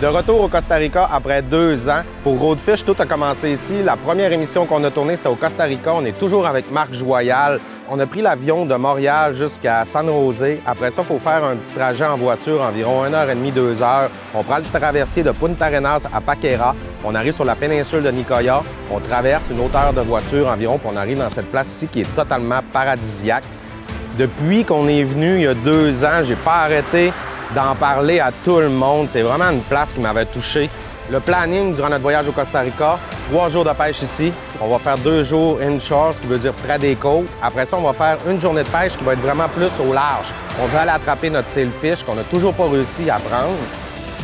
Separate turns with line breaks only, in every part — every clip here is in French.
De retour au Costa Rica après 2 ans. Pour Roadfish, tout a commencé ici. La première émission qu'on a tournée, c'était au Costa Rica. On est toujours avec Marc Joyal. On a pris l'avion de Montréal jusqu'à San José. Après ça, il faut faire un petit trajet en voiture, environ 1h30, 2 heures. On prend le traversier de Punta Arenas à Paquera. On arrive sur la péninsule de Nicoya. On traverse une hauteur de voiture environ, puis on arrive dans cette place ici qui est totalement paradisiaque. Depuis qu'on est venu il y a 2 ans, j'ai pas arrêté d'en parler à tout le monde. C'est vraiment une place qui m'avait touché. Le planning durant notre voyage au Costa Rica, 3 jours de pêche ici. On va faire 2 jours inshore, ce qui veut dire près des côtes. Après ça, on va faire une journée de pêche qui va être vraiment plus au large. On va aller attraper notre sailfish qu'on n'a toujours pas réussi à prendre.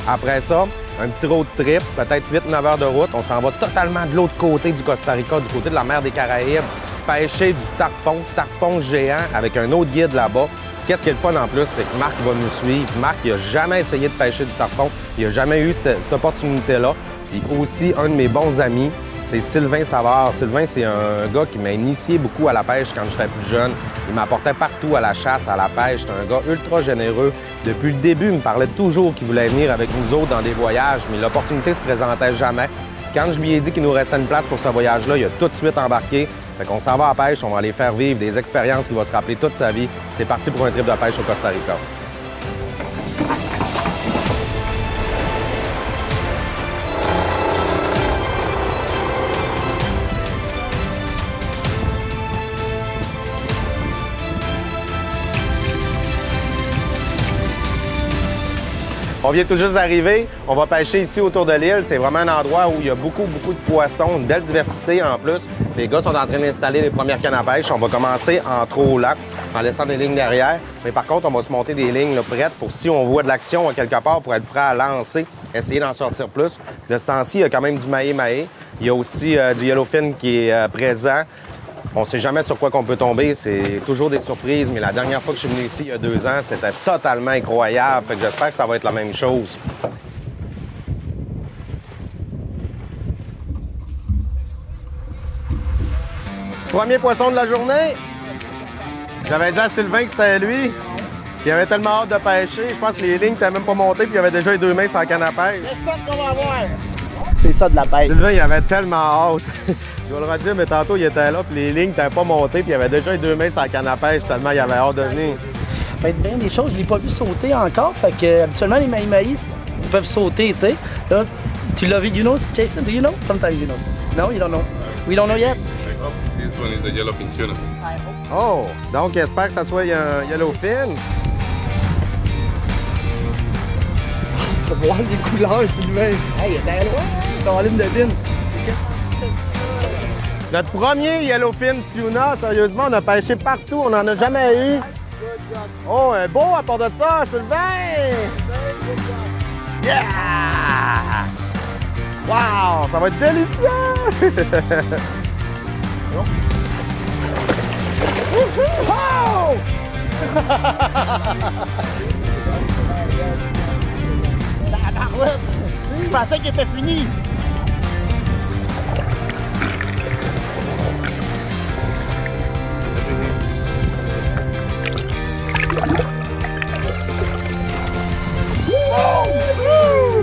Après ça, un petit road trip, peut-être 8-9 heures de route. On s'en va totalement de l'autre côté du Costa Rica, du côté de la mer des Caraïbes, pêcher du tarpon géant avec un autre guide là-bas. Qu'est-ce qui est le fun en plus, c'est que Marc va nous suivre. Marc, il n'a jamais essayé de pêcher du tarpon. Il n'a jamais eu cette opportunité-là. Puis aussi, un de mes bons amis, c'est Sylvain Savard. Sylvain, c'est un gars qui m'a initié beaucoup à la pêche quand j'étais plus jeune. Il m'apportait partout à la chasse, à la pêche. C'est un gars ultra généreux. Depuis le début, il me parlait toujours qu'il voulait venir avec nous autres dans des voyages, mais l'opportunité se présentait jamais. Quand je lui ai dit qu'il nous restait une place pour ce voyage-là, il a tout de suite embarqué. Fait qu'on s'en va à la pêche, on va aller faire vivre des expériences qu'il va se rappeler toute sa vie. C'est parti pour un trip de pêche au Costa Rica. On vient tout juste d'arriver. On va pêcher ici autour de l'île. C'est vraiment un endroit où il y a beaucoup de poissons, une belle diversité en plus. Les gars sont en train d'installer les premières cannes à pêche. On va commencer en trollant, en laissant des lignes derrière. Mais par contre, on va se monter des lignes là, prêtes pour si on voit de l'action quelque part pour être prêt à lancer, essayer d'en sortir plus. De ce temps-ci, il y a quand même du maé-maé. Il y a aussi du yellowfin qui est présent. On ne sait jamais sur quoi qu'on peut tomber, c'est toujours des surprises, mais la dernière fois que je suis venu ici, il y a 2 ans, c'était totalement incroyable. Fait que j'espère que ça va être la même chose. Premier poisson de la journée. J'avais dit à Sylvain que c'était lui. Il avait tellement hâte de pêcher. Je pense que les lignes n'étaient même pas montées, puis il avait déjà les 2 mains sur la canne à pêche.
C'est ça qu'on va voir. C'est ça de la pêche.
Sylvain, il avait tellement hâte. Je vais le redire, mais tantôt, il était là, puis les lignes n'étaient pas montées, puis il avait déjà les 2 mains sur la canne à pêche, tellement il avait hâte de venir.
Ça peut être bien des choses, je ne l'ai pas vu sauter encore, fait que habituellement, les maïs peuvent sauter, tu sais. Là, tu l'as vu, you know, Jason, do you know? Sometimes you know. No, you don't know. We don't know yet.
This one is a yellowfin tuna.
Oh, donc j'espère que ça soit un yellowfin.
On peut voir les couleurs, Sylvain. Hey, il était loin, dans l'île de Vine.
Notre premier yellowfin tuna, sérieusement, on a pêché partout, on n'en a jamais eu. Oh, un beau à part de ça, Sylvain! Yeah! Wow, ça va être délicieux! Oh!
Je pensais qu'il était fini.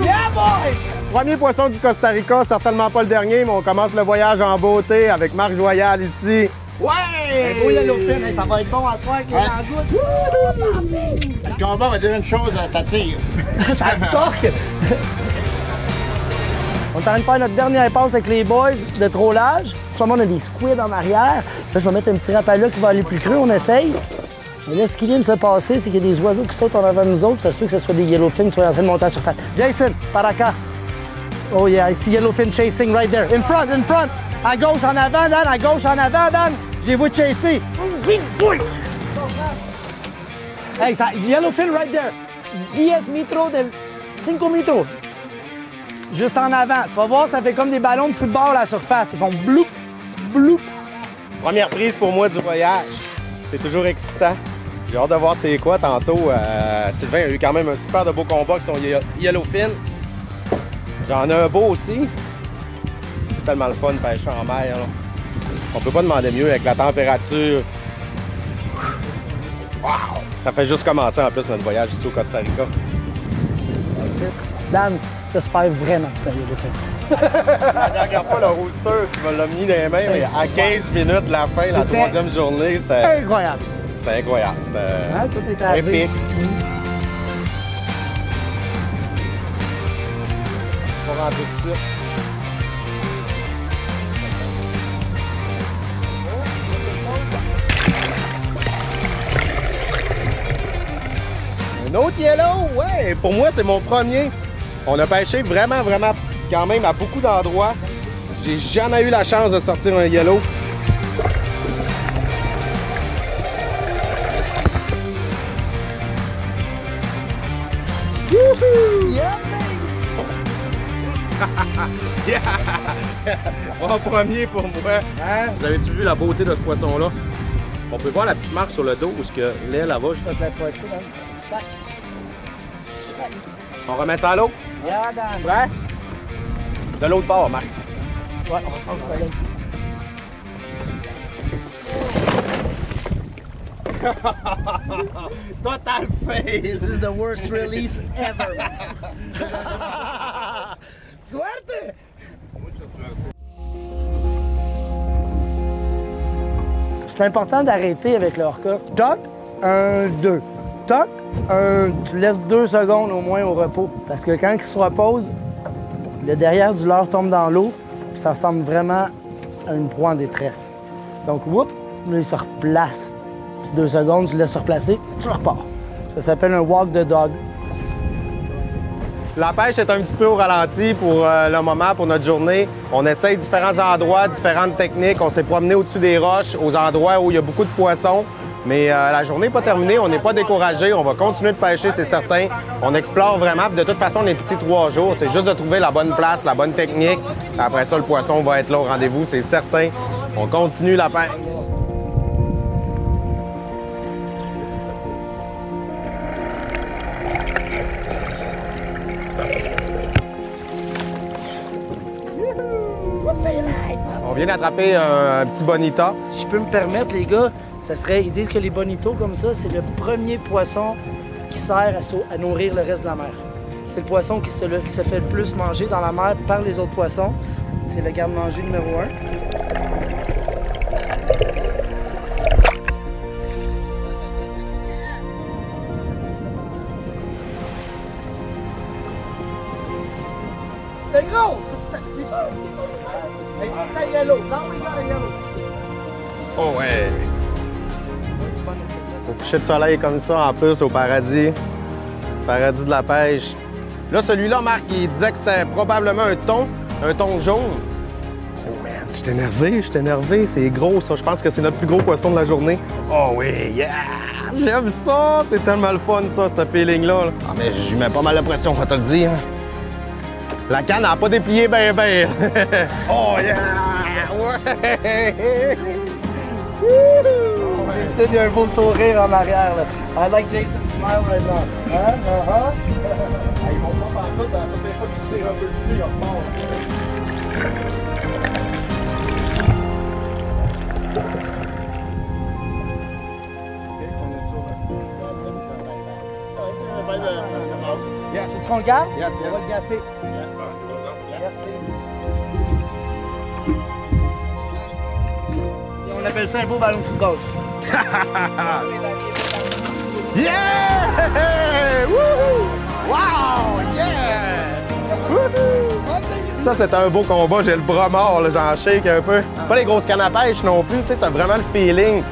Yeah, boy!
Premier poisson du Costa Rica, certainement pas le dernier, mais on commence le voyage en beauté avec Marc Joyal ici.
Ouais! Un beau yellowfin, ça va être bon à soir avec l'angouste.
Le combat va dire une chose, ça tire.
Ça a du torque. On est en train de faire notre dernière passe avec les boys de trollage. Soit on a des squids en arrière. Là, je vais mettre un petit rapala qui va aller plus creux, on essaye. Mais là, ce qui vient de se passer, c'est qu'il y a des oiseaux qui sautent en avant de nous autres. Ça se peut que ce soit des yellowfins qui soient en train de monter à la surface. Jason, par acá. Oh yeah, I see yellowfin chasing right there. In front, in front. À gauche, en avant, Dan. À gauche, en avant, Dan. J'ai vu chasser. Hey, ça, yellowfin right there. 10 metros de 5 metros. Juste en avant. Tu vas voir, ça fait comme des ballons de football à la surface. Ils font bloup, bloup.
Première prise pour moi du voyage. C'est toujours excitant. J'ai hâte de voir c'est quoi tantôt. Sylvain a eu quand même un super de beau combat avec son yellowfin. J'en ai un beau aussi. C'est tellement le fun de pêcher en mer. Là. On peut pas demander mieux avec la température. Wow! Ça fait juste commencer en plus notre voyage ici au Costa Rica.
Dan, j'espère vraiment que tu as eu l'effet.
Regarde pas le rooster, tu me l'as mis dans les mains, mais à 15 minutes de la fin, la
C'était
troisième journée, c'était
Incroyable.
incroyable. C'était
Hein, tout est arrivé.
épique. On va rentrer tout de suite. Un autre yellow, ouais! Pour moi, c'est mon premier. On a pêché vraiment, quand même à beaucoup d'endroits. J'ai jamais eu la chance de sortir un yellow. Mon premier pour moi.
Hein?
Vous avez-tu vu la beauté de ce poisson-là? On peut voir la petite marque sur le dos où l'aile là-bas.
Je vais te la passer, Dan. Tac.
On remet ça à l'eau?
Yeah, Dan.
Ouais? De l'autre bord, Marc.
Ouais, on va prendre ça là.
Total face!
This is the worst release ever. Suerte! C'est important d'arrêter avec le orca. Toc, 1, 2. Toc, 1. Tu laisses 2 secondes au moins au repos. Parce que quand il se repose, le derrière du leurre tombe dans l'eau, puis ça ressemble vraiment à une proie en détresse. Donc, whoop, là, il se replace. Puis 2 secondes, tu le laisses se replacer, tu repars. Ça s'appelle un walk the dog.
La pêche est un petit peu au ralenti pour le moment, pour notre journée. On essaye différents endroits, différentes techniques. On s'est promené au-dessus des roches, aux endroits où il y a beaucoup de poissons. Mais la journée n'est pas terminée, on n'est pas découragé. On va continuer de pêcher, c'est certain. On explore vraiment. Puis de toute façon, on est ici 3 jours. C'est juste de trouver la bonne place, la bonne technique. Après ça, le poisson va être là au rendez-vous, c'est certain. On continue la pêche. On vient d'attraper un petit bonita.
Si je peux me permettre, les gars, ça serait, ils disent que les bonitos comme ça, c'est le premier poisson qui sert à nourrir le reste de la mer. C'est le poisson qui se fait le plus manger dans la mer par les autres poissons. C'est le garde-manger numéro 1. Le gros! C'est sûr! C'est un yellow. Now we got a yellow.
Oh ouais! Au coucher de soleil comme ça, en plus, au paradis. Paradis de la pêche. Là, celui-là, Marc, il disait que c'était probablement un thon jaune. Oh man, je suis énervé. C'est gros, ça. Je pense que c'est notre plus gros poisson de la journée. Oh oui, yeah! J'aime ça! C'est tellement le fun, ça, ce feeling-là. Ah, mais je lui mets pas mal de pression, on va te le dire. La canne n'a pas déplié ben. Oh yeah! Ouais!
Il y a un beau sourire en arrière. Là. I like Jason's smile right now. Hein?
Ils vont pas faire tout, toutes les fois qu'ils tirent un peu dessus, ils remontent.
Yes. Est-ce qu'on le garde?
Yes,
On va le gaffer. Et on appelle ça un beau ballon de football.
Yeah! Wouhou! Wow! Yeah! Wouhou! Ça, c'était un beau combat. J'ai le bras mort, là, j'en shake un peu. C'est pas les grosses cannes à pêche non plus, tu sais, t'as vraiment le feeling.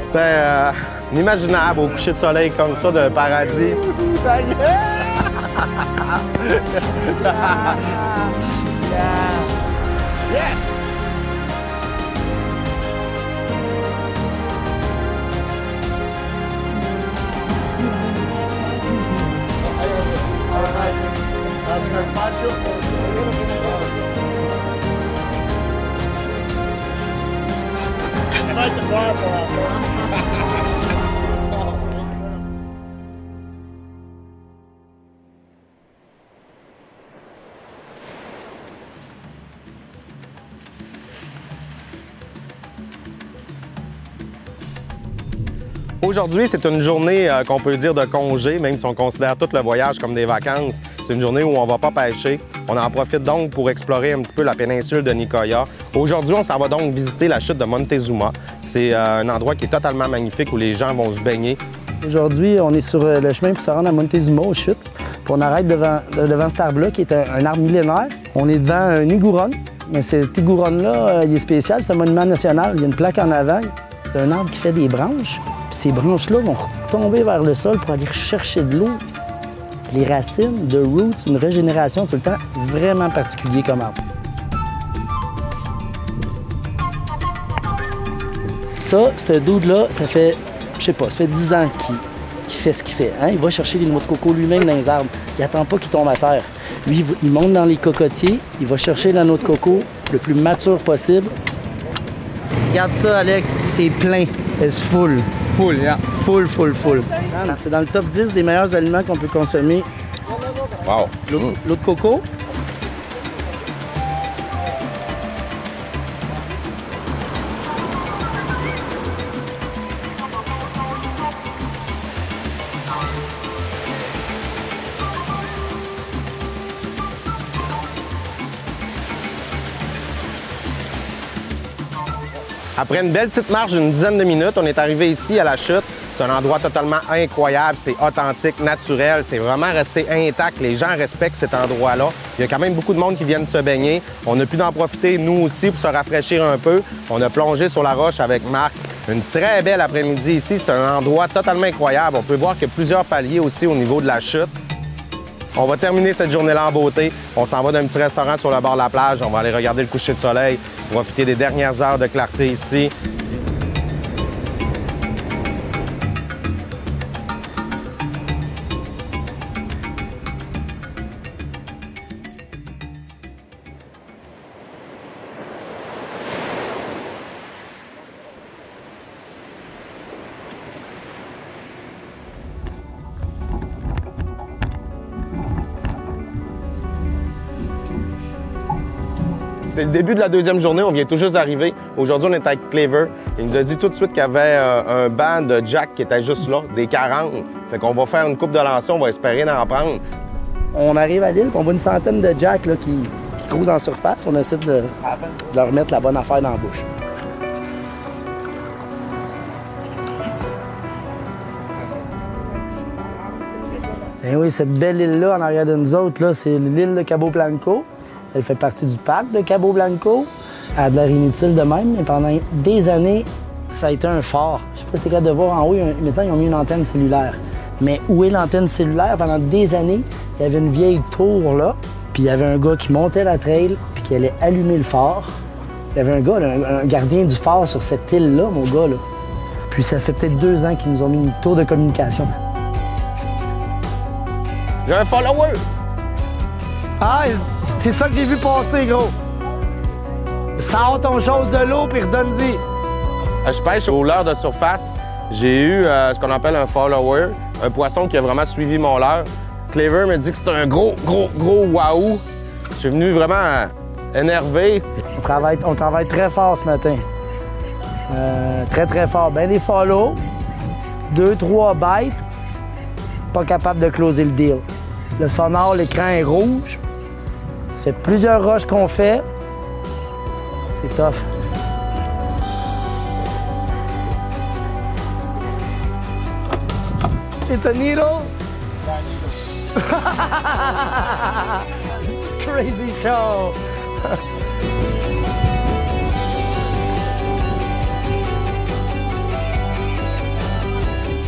C'était inimaginable au coucher de soleil comme ça, de paradis. Ça y est! Yes! Aujourd'hui, c'est une journée qu'on peut dire de congé, même si on considère tout le voyage comme des vacances. C'est une journée où on va pas pêcher. On en profite donc pour explorer un petit peu la péninsule de Nicoya. Aujourd'hui, on s'en va donc visiter la chute de Montezuma. C'est un endroit qui est totalement magnifique où les gens vont se baigner.
Aujourd'hui, on est sur le chemin pour se rendre à Montezuma, aux chutes. Puis on arrête devant cet arbre-là, qui est un arbre millénaire. On est devant un iguron. Mais cet iguron-là, il est spécial, c'est un monument national. Il y a une plaque en avant. C'est un arbre qui fait des branches. Puis ces branches-là vont retomber vers le sol pour aller chercher de l'eau. Les racines de roots, une régénération tout le temps vraiment particulier comme arbre. Ça, ce dude-là, ça fait, je sais pas, ça fait 10 ans qu'il fait ce qu'il fait. Hein? Il va chercher les noix de coco lui-même dans les arbres. Il attend pas qu'ils tombent à terre. Lui, il monte dans les cocotiers, il va chercher la noix de coco le plus mature possible. Regarde ça, Alex, c'est plein. It's full.
Full, yeah.
Full, full, full. C'est dans le top 10 des meilleurs aliments qu'on peut consommer.
Wow!
L'eau de coco.
Après une belle petite marche d'une dizaine de minutes, on est arrivé ici à la chute. C'est un endroit totalement incroyable, c'est authentique, naturel, c'est vraiment resté intact. Les gens respectent cet endroit-là. Il y a quand même beaucoup de monde qui viennent se baigner. On a pu en profiter, nous aussi, pour se rafraîchir un peu. On a plongé sur la roche avec Marc. Une très belle après-midi ici. C'est un endroit totalement incroyable. On peut voir qu'il y a plusieurs paliers aussi au niveau de la chute. On va terminer cette journée-là en beauté. On s'en va d'un petit restaurant sur le bord de la plage. On va aller regarder le coucher de soleil, profiter des dernières heures de clarté ici. C'est le début de la deuxième journée, on vient tout juste d'arriver. Aujourd'hui, on est avec Clever. Il nous a dit tout de suite qu'il y avait un banc de jack qui était juste là, des 40. Fait qu'on va faire une coupe de lancers, on va espérer d'en prendre.
On arrive à l'île, on voit une centaine de jacks là, qui cruisent en surface. On essaie de leur mettre la bonne affaire dans la bouche. Et oui, cette belle île-là, en arrière de nous autres, là, c'est l'île de Cabo Blanco. Elle fait partie du parc de Cabo Blanco. Elle a de l'air inutile de même, mais pendant des années, ça a été un phare. Je sais pas si t'es capable de voir en haut, maintenant, ils ont mis une antenne cellulaire. Mais où est l'antenne cellulaire? Pendant des années, il y avait une vieille tour là, puis il y avait un gars qui montait la trail, puis qui allait allumer le phare. Il y avait un gars, là, un gardien du phare sur cette île-là, mon gars, là. Puis ça fait peut-être 2 ans qu'ils nous ont mis une tour de communication.
J'ai un follower!
Ah, c'est ça que j'ai vu passer, gros. Sors ton chose de l'eau puis redonne-y.
Je pêche au leurre de surface. J'ai eu ce qu'on appelle un follower, un poisson qui a vraiment suivi mon leurre. Clever me dit que c'est un gros waouh. Je suis venu vraiment énervé.
On travaille très fort ce matin. Très fort. Ben des follow, 2-3 bites, pas capable de closer le deal. Le sonore, l'écran est rouge. Ça fait plusieurs roches qu'on fait. C'est tough. It's a needle? Crazy show.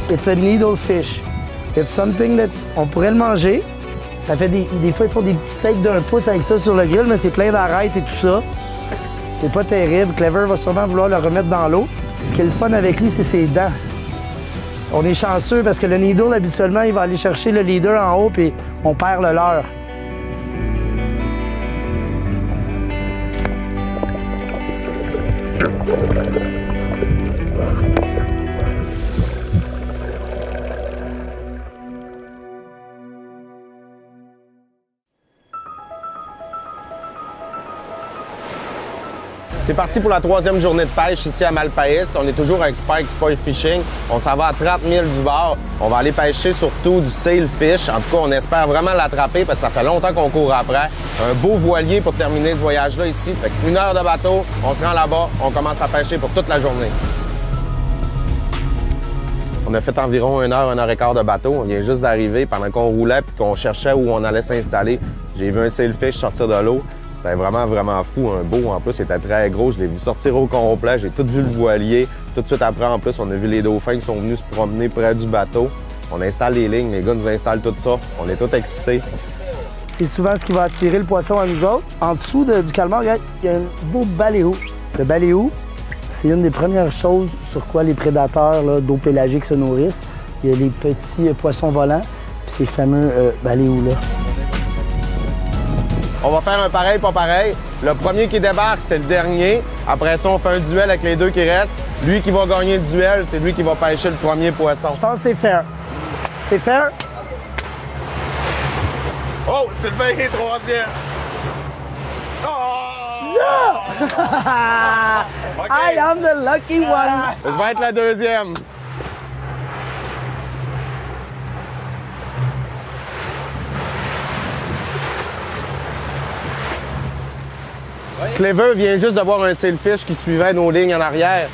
It's a needle fish. It's something that on pourrait le manger. Ça fait des fois, ils font des petits steaks d'1 pouce avec ça sur le grill, mais c'est plein d'arêtes et tout ça. C'est pas terrible. Clever va sûrement vouloir le remettre dans l'eau. Ce qui est le fun avec lui, c'est ses dents. On est chanceux parce que le needle, habituellement, il va aller chercher le leader en haut puis on perd le leurre.
C'est parti pour la 3e journée de pêche ici à Malpaïs. On est toujours avec Spike Sport Fishing. On s'en va à 30 000 du bord. On va aller pêcher surtout du sailfish. En tout cas, on espère vraiment l'attraper parce que ça fait longtemps qu'on court après. Un beau voilier pour terminer ce voyage-là ici. Fait qu'1 heure de bateau, on se rend là-bas, on commence à pêcher pour toute la journée. On a fait environ 1 heure et quart de bateau. On vient juste d'arriver pendant qu'on roulait puis qu'on cherchait où on allait s'installer. J'ai vu un sailfish sortir de l'eau. C'était vraiment, vraiment fou, un beau. En plus, il était très gros. Je l'ai vu sortir au complet. J'ai tout vu le voilier. Tout de suite après, en plus, on a vu les dauphins qui sont venus se promener près du bateau. On installe les lignes. Les gars nous installent tout ça. On est tous excités.
C'est souvent ce qui va attirer le poisson à nous autres. En dessous du calmar, regarde, il y a un beau baléo. Le baléo, c'est une des premières choses sur quoi les prédateurs d'eau pélagique se nourrissent. Il y a les petits poissons volants, puis ces fameux baléos-là.
On va faire un pareil, pas pareil. Le premier qui débarque, c'est le dernier. Après ça, on fait un duel avec les deux qui restent. Lui qui va gagner le duel, c'est lui qui va pêcher le premier poisson.
Je pense que c'est fair. C'est fair?
Oh, Sylvain est 3e. Oh!
Yeah!
OK.
I am the lucky one!
Je vais être la 2e. Clever vient juste de voir un sailfish qui suivait nos lignes en arrière.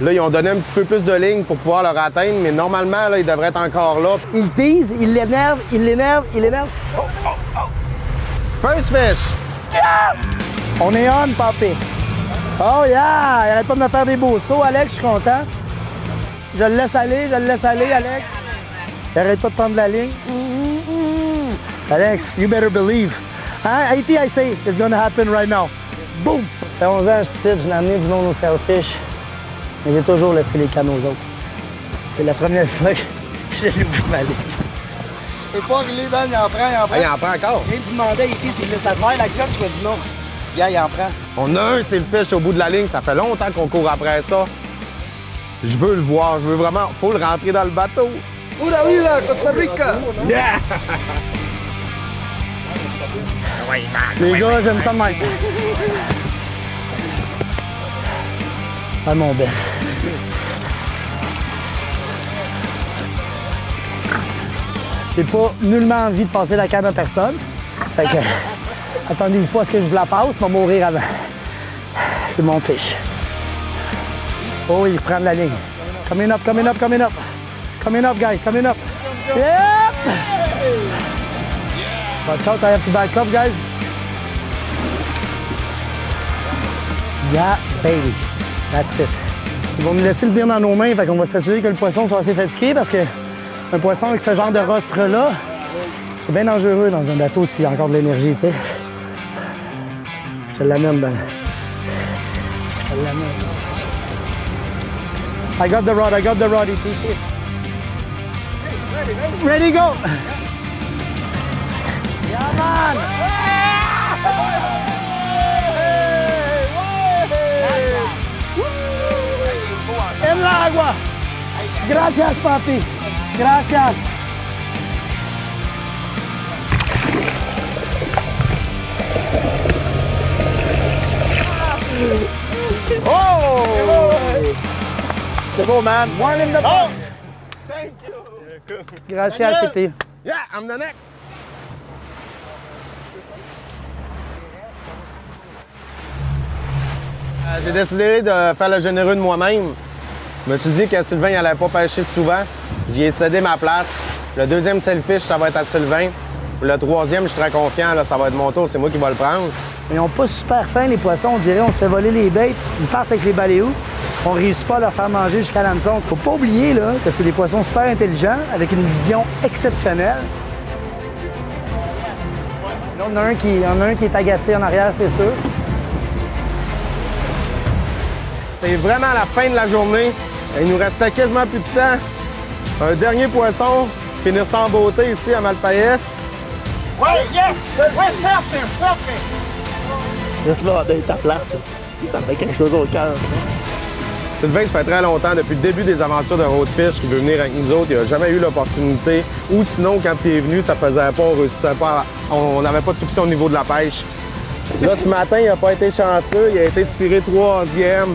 Là, ils ont donné un petit peu plus de lignes pour pouvoir le atteindre, mais normalement, là, il devrait être encore là.
Il tease, il l'énerve, il l'énerve, il l'énerve.
First fish!
Yeah! On est on, papé. Oh yeah! Il arrête pas de me faire des beaux sauts, Alex, je suis content. Je le laisse aller, Alex. Il arrête pas de prendre la ligne. Alex, you better believe. Hein? Anything I say is gonna happen right now. Boom! Ça fait 11 ans que je suis ici, je n'ai amené du monde au sailfish. Mais j'ai toujours laissé les cannes aux autres. C'est la première fois que j'ai ouvert ma ligne.
Je peux pas régler, Dan, il en prend, il en prend.
Ah, il en prend encore.
Je viens de demander à E.T. s'il laisse faire la cloche, tu m'as dit non.
Bien, il en prend.
On a un sailfish au bout de la ligne. Ça fait longtemps qu'on court après ça. Je veux le voir. Je veux vraiment... Faut le rentrer dans le bateau.
Pura vida, Costa Rica!
Yeah!
Les gars, j'aime ça de même. Pas mon best. J'ai pas nullement envie de passer la canne à personne. Fait que, attendez-vous pas à ce que je vous la passe, je vais mourir avant. C'est mon fish. Oh, il prend de la ligne. Coming up, coming up, coming up. Coming up, guys, coming up. Yep! Watch out, I have to back up, guys. Yeah, baby. That's it. Ils vont nous laisser le bien dans nos mains, fait qu'on va s'assurer que le poisson soit assez fatigué parce que un poisson avec ce genre de rostre-là, c'est bien dangereux dans un bateau s'il y a encore de l'énergie, tu sais. Je te l'amène, Ben. Je te l'amène. I got the rod, E.T. Ready, go! Yeah, man! En la agua! Gracias, papi! Gracias!
Oh!
C'est beau, man! One in the box!
Thank you!
Gracias, c'était.
Yeah, I'm the next! J'ai décidé de faire le généreux de moi-même. Je me suis dit que Sylvain n'allait pas pêcher souvent. J'y ai cédé ma place. Le deuxième sailfish, ça va être à Sylvain. Le troisième, je suis très confiant, là, ça va être mon tour, c'est moi qui vais le prendre.
Ils n'ont pas super faim, les poissons. On dirait on se fait voler les baits, ils partent avec les baléos. On ne réussit pas à leur faire manger jusqu'à l'hameçon. Faut pas oublier là, que c'est des poissons super intelligents, avec une vision exceptionnelle. Là, on a un qui est agacé en arrière, c'est sûr.
C'est vraiment la fin de la journée. Il nous restait quasiment plus de temps. Un dernier poisson, finir ça en beauté ici à Malpaïs.
Ouais, yes! Ouais, certain!
Laisse-moi d'être ta place. Ça me fait quelque chose au cœur.
Sylvain, ça fait très longtemps, depuis le début des aventures de Roadfish, qu'il veut venir avec nous autres. Il n'a jamais eu l'opportunité. Ou sinon, quand il est venu, ça faisait pas, on réussissait pas. On n'avait pas de succès au niveau de la pêche. Là, ce matin, il n'a pas été chanceux. Il a été tiré 3e.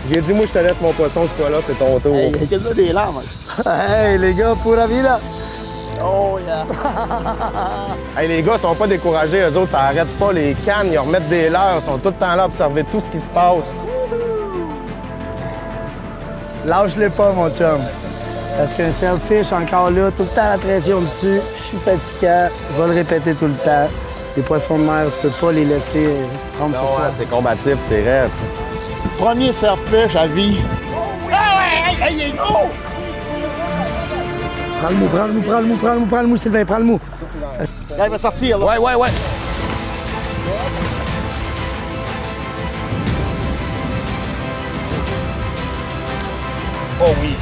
J'ai dit, moi, je te laisse mon poisson, ce fois-là, c'est ton tour.
Hey, il y a quasiment des larmes. Hey, les gars, pura vida. Oh, yeah.
Hey, les gars, ils sont pas découragés. Eux autres, ça arrête pas les cannes. Ils remettent des leurres. Ils sont tout le temps là à observer tout ce qui se passe.
Lâche-le pas, mon chum. Parce qu'un selfish, encore là, tout le temps la pression dessus. Je suis fatigant. Je vais le répéter tout le temps. Les poissons de mer, tu peux pas les laisser prendre sur
Non,
toi.
hein, c'est combatif, c'est raide.
Premier selfish à vie.
Hey, il est gros!
Prends le mou, prends le mou, prends le mou, prends le mou, prends le mou, Sylvain, prends le mou.
Là, il va sortir, là.
Ouais.
Oh oui.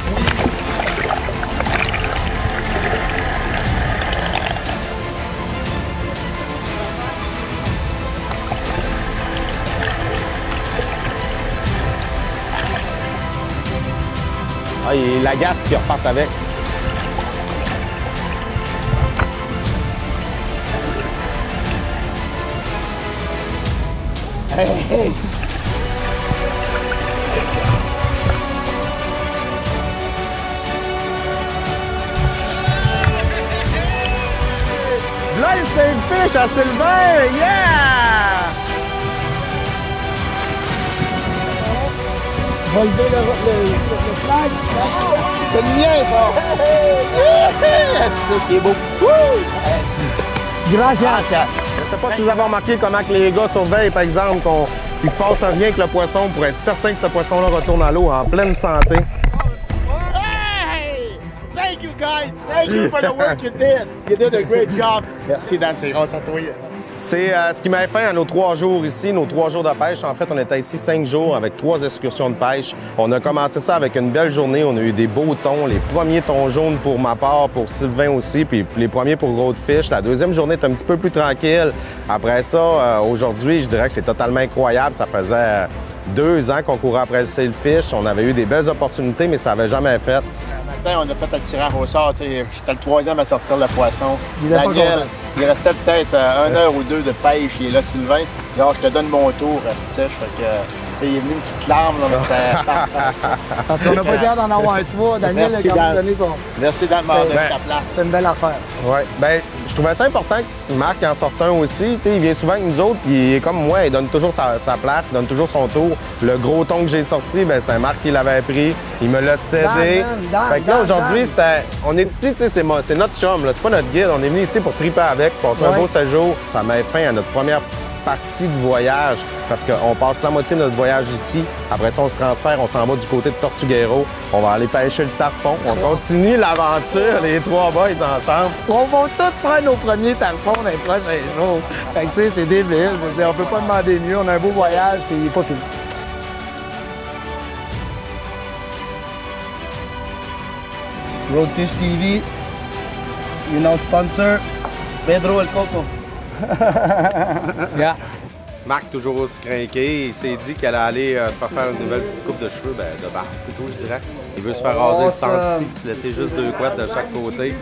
Ah, il l'agace puis il repart avec.
Hey.
Là, c'est une fiche à Sylvain! Yeah!
Va lever le flag.
C'est le mien, ça! C'est qui est beau.
Gracias.
Je sais pas si vous avez remarqué comment que les gars surveillent, par exemple, qu'il se passe rien avec le poisson pour être certain que ce poisson-là retourne à l'eau en pleine santé.
Hey! Thank you, guys! Thank you for the work you did! You did a great job! Merci, Dan, c'est grâce à toi.
C'est ce qui met fin à nos 3 jours ici, nos 3 jours de pêche. En fait, on était ici 5 jours avec 3 excursions de pêche. On a commencé ça avec une belle journée. On a eu des beaux thons, les premiers thons jaunes pour ma part, pour Sylvain aussi, puis les premiers pour Roadfish. La deuxième journée est un petit peu plus tranquille. Après ça, aujourd'hui, je dirais que c'est totalement incroyable. Ça faisait 2 ans qu'on courait après le sailfish. On avait eu des belles opportunités, mais ça n'avait jamais fait.
On a fait le tirage au sort. J'étais le 3e à sortir le poisson.
Il est pas
Daniel,
content.
il restait peut-être 1 heure ou 2 de pêche. Il est là, Sylvain. Alors, je te donne mon tour, sèche. Fait que, il est venu une petite larme, là, mais c'était parfait.
Parce qu'on n'a pas l'air d'en avoir 3. Daniel
Merci,
a quand même
Dan.
donné son...
Merci d'être mort de ta place.
C'est une belle affaire.
Ouais. Ben, je trouvais ça important que Marc en sorte un aussi. T'sais, il vient souvent avec nous autres, puis il est comme moi, il donne toujours sa place, il donne toujours son tour. Le gros ton que j'ai sorti, ben, c'était Marc qui l'avait pris. Il me l'a cédé. Fait que là, aujourd'hui, on est ici, c'est notre chum, là. C'est pas notre guide. On est venu ici pour triper avec, passer un beau séjour. Ça met fin à notre première partie de voyage parce qu'on passe la moitié de notre voyage ici. Après ça, on se transfère, on s'en va du côté de Tortuguero. On va aller pêcher le tarpon. On continue l'aventure, les 3 boys ensemble.
On va tous prendre nos premiers tarpons dans les prochains jours. Fait que tu sais, c'est débile. Je veux dire, on peut pas demander mieux. On a un beau voyage et il n'est pas fini.
Roadfish TV, you know, sponsor, Pedro El Coco.
Yeah.
Marc, toujours aussi craqué, il s'est dit qu'elle allait se faire une nouvelle petite coupe de cheveux, de barbe plutôt, je dirais. Il veut se faire raser le centre ici, se laisser juste 2 couettes de chaque côté.